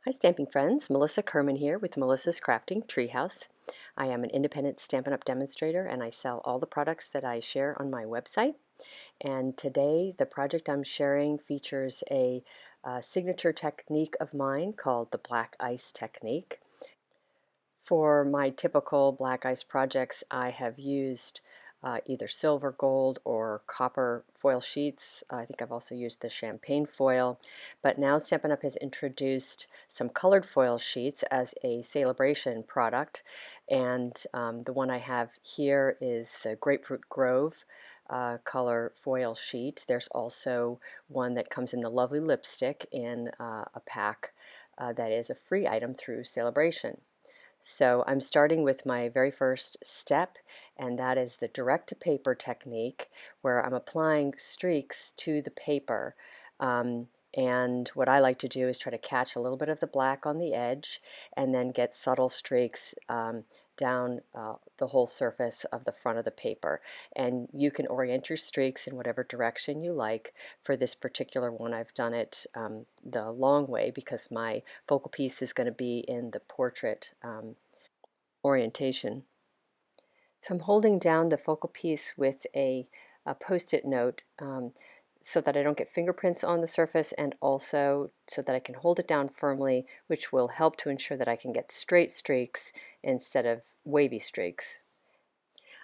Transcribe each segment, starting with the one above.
Hi stamping friends, Melissa Kerman here with Melissa's Crafting Treehouse. I am an independent Stampin' Up! Demonstrator and I sell all the products that I share on my website. And today the project I'm sharing features a signature technique of mine called the black ice technique. For my typical black ice projects, I have used either silver, gold, or copper foil sheets. I think I've also used the champagne foil, but now Stampin' Up! Has introduced some colored foil sheets as a Sale-A-Bration product, and the one I have here is the Grapefruit Grove color foil sheet. There's also one that comes in the lovely lipstick in a pack that is a free item through Sale-A-Bration. So I'm starting with my very first step, and that is the direct to paper technique, where I'm applying streaks to the paper. And what I like to do is try to catch a little bit of the black on the edge and then get subtle streaks down the whole surface of the front of the paper. And you can orient your streaks in whatever direction you like. For this particular one, I've done it the long way because my focal piece is going to be in the portrait orientation. So I'm holding down the focal piece with a post-it note so that I don't get fingerprints on the surface, and also so that I can hold it down firmly, which will help to ensure that I can get straight streaks instead of wavy streaks.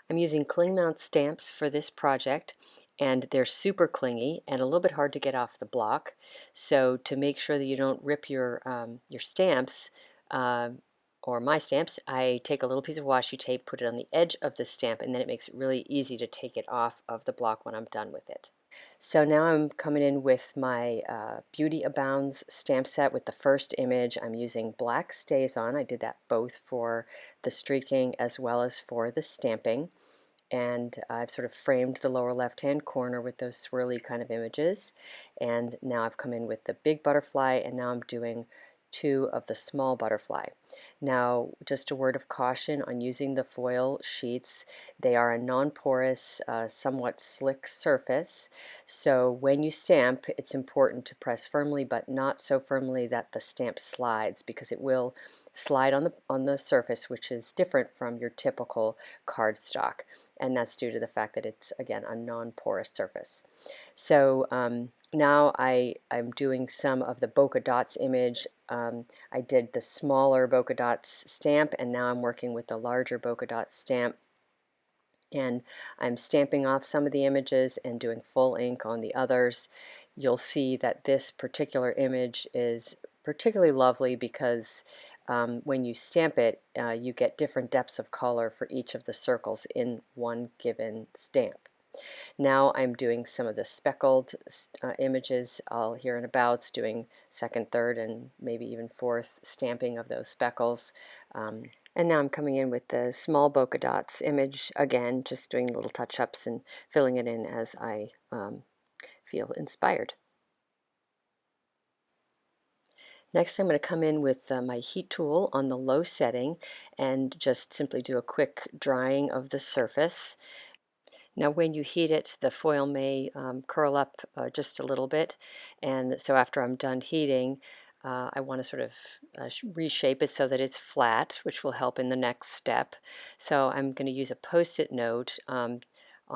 I'm using cling mount stamps for this project, and they're super clingy and a little bit hard to get off the block. So to make sure that you don't rip your stamps, uh, or my stamps, I take a little piece of washi tape, put it on the edge of the stamp, and then it makes it really easy to take it off of the block when I'm done with it. So now I'm coming in with my Beauty Abounds Stamp Set with the first image. I'm using black StazOn. I did that both for the streaking as well as for the stamping. And I've sort of framed the lower left-hand corner with those swirly kind of images. And now I've come in with the big butterfly, and now I'm doing two of the small butterfly. Now, just a word of caution on using the foil sheets. They are a non-porous, somewhat slick surface. So when you stamp, it's important to press firmly, but not so firmly that the stamp slides, because it will slide on the surface, which is different from your typical cardstock, and that's due to the fact that it's, again, a non-porous surface. So now I'm doing some of the bokeh dots image. I did the smaller bokeh dots stamp, and now I'm working with the larger bokeh dots stamp. And I'm stamping off some of the images and doing full ink on the others. You'll see that this particular image is particularly lovely because when you stamp it, you get different depths of color for each of the circles in one given stamp. Now I'm doing some of the speckled images. I'll here and abouts doing second, third, and maybe even fourth stamping of those speckles. And now I'm coming in with the small bokeh dots image again, just doing little touch-ups and filling it in as I feel inspired. Next, I'm going to come in with my heat tool on the low setting and just simply do a quick drying of the surface. Now when you heat it, the foil may curl up just a little bit, and so after I'm done heating, I want to sort of reshape it so that it's flat, which will help in the next step. So I'm going to use a post-it note on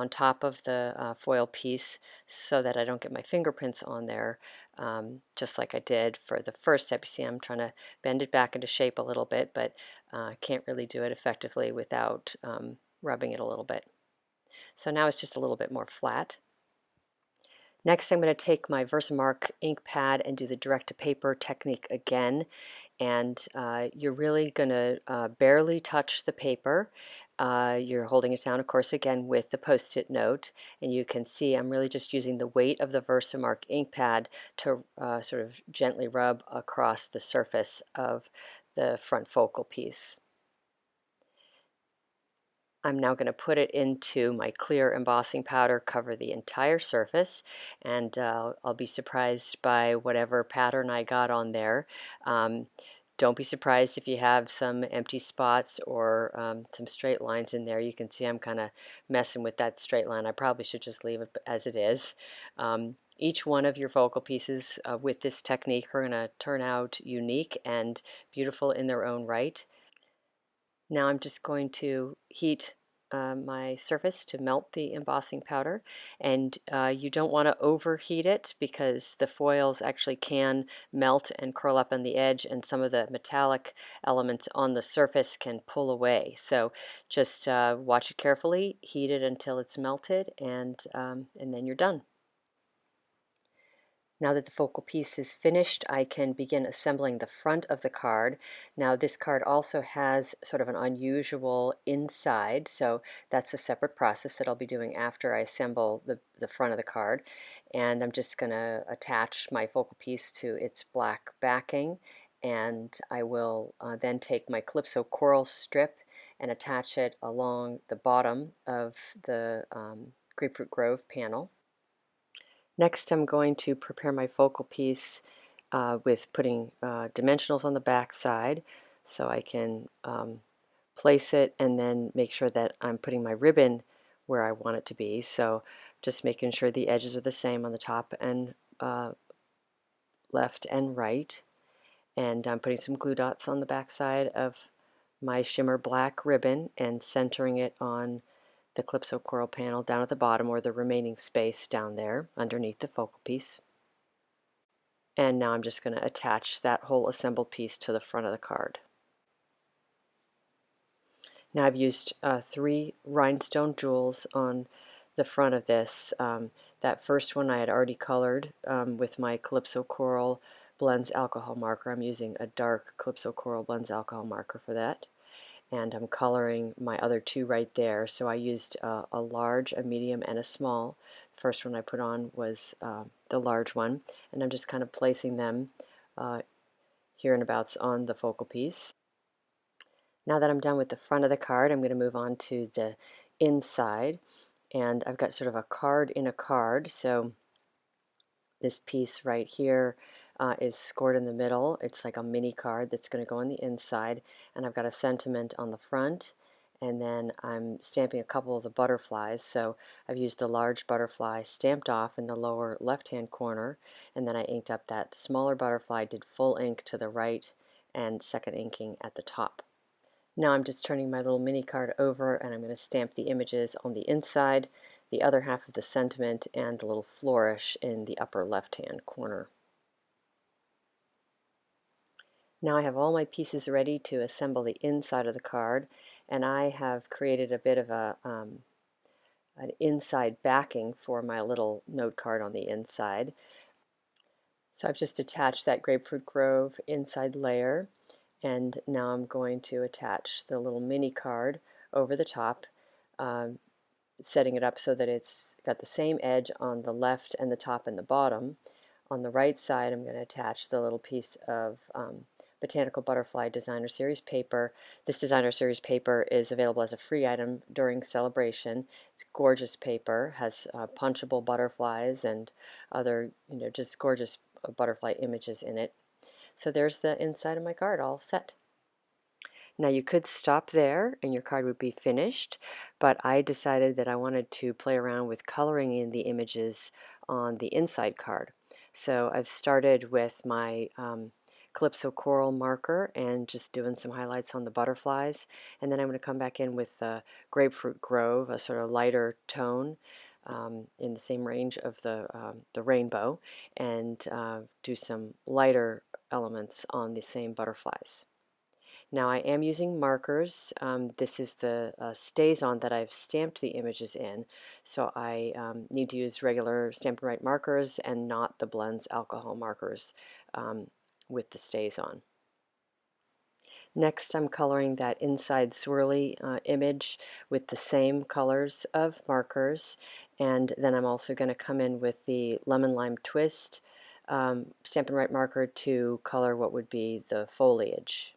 top of the foil piece so that I don't get my fingerprints on there, just like I did for the first step. You see, I'm trying to bend it back into shape a little bit, but can't really do it effectively without rubbing it a little bit. So now it's just a little bit more flat. Next, I'm going to take my Versamark ink pad and do the direct to paper technique again. And you're really going to barely touch the paper. You're holding it down, of course, again with the post-it note. And you can see I'm really just using the weight of the Versamark ink pad to sort of gently rub across the surface of the front focal piece. I'm now going to put it into my clear embossing powder, cover the entire surface, and I'll be surprised by whatever pattern I got on there. Don't be surprised if you have some empty spots or some straight lines in there. You can see I'm kind of messing with that straight line. I probably should just leave it as it is. Each one of your focal pieces with this technique are going to turn out unique and beautiful in their own right. Now I'm just going to heat my surface to melt the embossing powder, and you don't want to overheat it because the foils actually can melt and curl up on the edge, and some of the metallic elements on the surface can pull away. So just watch it carefully, heat it until it's melted, and then you're done. Now that the focal piece is finished, I can begin assembling the front of the card. Now this card also has sort of an unusual inside, so that's a separate process that I'll be doing after I assemble the front of the card. And I'm just going to attach my focal piece to its black backing, and I will then take my Calypso coral strip and attach it along the bottom of the Grapefruit Grove panel. Next, I'm going to prepare my focal piece with putting dimensionals on the back side so I can place it and then make sure that I'm putting my ribbon where I want it to be. So just making sure the edges are the same on the top and left and right. And I'm putting some glue dots on the back side of my shimmer black ribbon and centering it on the Calypso coral panel down at the bottom, or the remaining space down there underneath the focal piece. And now I'm just going to attach that whole assembled piece to the front of the card. Now I've used 3 rhinestone jewels on the front of this. That first one I had already colored with my Calypso Coral Blends alcohol marker. I'm using a dark Calypso Coral Blends alcohol marker for that. And I'm coloring my other 2 right there. So I used a large, a medium, and a small. The first one I put on was the large one, and I'm just kind of placing them here and abouts on the focal piece. Now that I'm done with the front of the card, I'm going to move on to the inside, and I've got sort of a card in a card. So this piece right here is scored in the middle. It's like a mini card that's going to go on the inside, and I've got a sentiment on the front, and then I'm stamping a couple of the butterflies. So I've used the large butterfly stamped off in the lower left-hand corner, and then I inked up that smaller butterfly, did full ink to the right, and second inking at the top. Now I'm just turning my little mini card over, and I'm going to stamp the images on the inside, the other half of the sentiment, and the little flourish in the upper left-hand corner. Now I have all my pieces ready to assemble the inside of the card, and I have created a bit of an inside backing for my little note card on the inside. So I've just attached that Grapefruit Grove inside layer, and now I'm going to attach the little mini card over the top, setting it up so that it's got the same edge on the left and the top and the bottom. On the right side, I'm going to attach the little piece of Botanical Butterfly Designer Series paper. This Designer Series paper is available as a free item during Sale-A-Bration. It's gorgeous paper, has punchable butterflies and other, just gorgeous butterfly images in it. So there's the inside of my card all set. Now you could stop there and your card would be finished, but I decided that I wanted to play around with coloring in the images on the inside card. So I've started with my Calypso Coral marker and just doing some highlights on the butterflies, and then I'm going to come back in with the Grapefruit Grove, a sort of lighter tone in the same range of the rainbow, and do some lighter elements on the same butterflies. Now I am using markers. This is the StazOn that I've stamped the images in, so I need to use regular Stamp and Write markers and not the Blends alcohol markers with the StazOn. Next I'm coloring that inside swirly image with the same colors of markers, and then I'm also going to come in with the Lemon Lime Twist Stamp and Write marker to color what would be the foliage.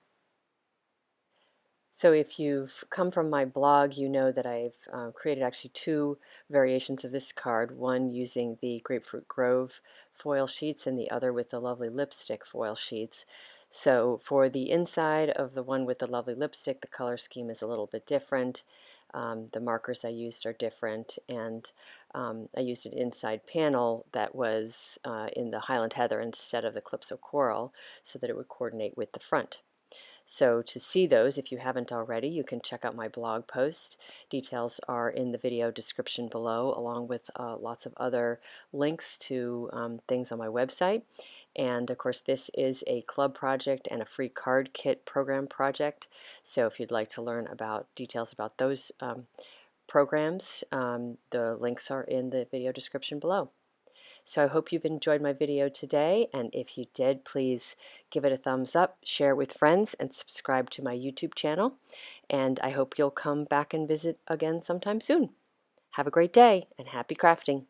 So if you've come from my blog, you know that I've created actually 2 variations of this card, one using the Grapefruit Grove foil sheets and the other with the lovely lipstick foil sheets. So for the inside of the one with the lovely lipstick, the color scheme is a little bit different. The markers I used are different, and I used an inside panel that was in the Highland Heather instead of the Calypso Coral so that it would coordinate with the front. So to see those, if you haven't already, you can check out my blog post. Details are in the video description below, along with lots of other links to things on my website. And of course, this is a club project and a free card kit program project. So if you'd like to learn about details about those programs, the links are in the video description below. So I hope you've enjoyed my video today, and if you did, please give it a thumbs up, share it with friends, and subscribe to my YouTube channel. And I hope you'll come back and visit again sometime soon. Have a great day, and happy crafting!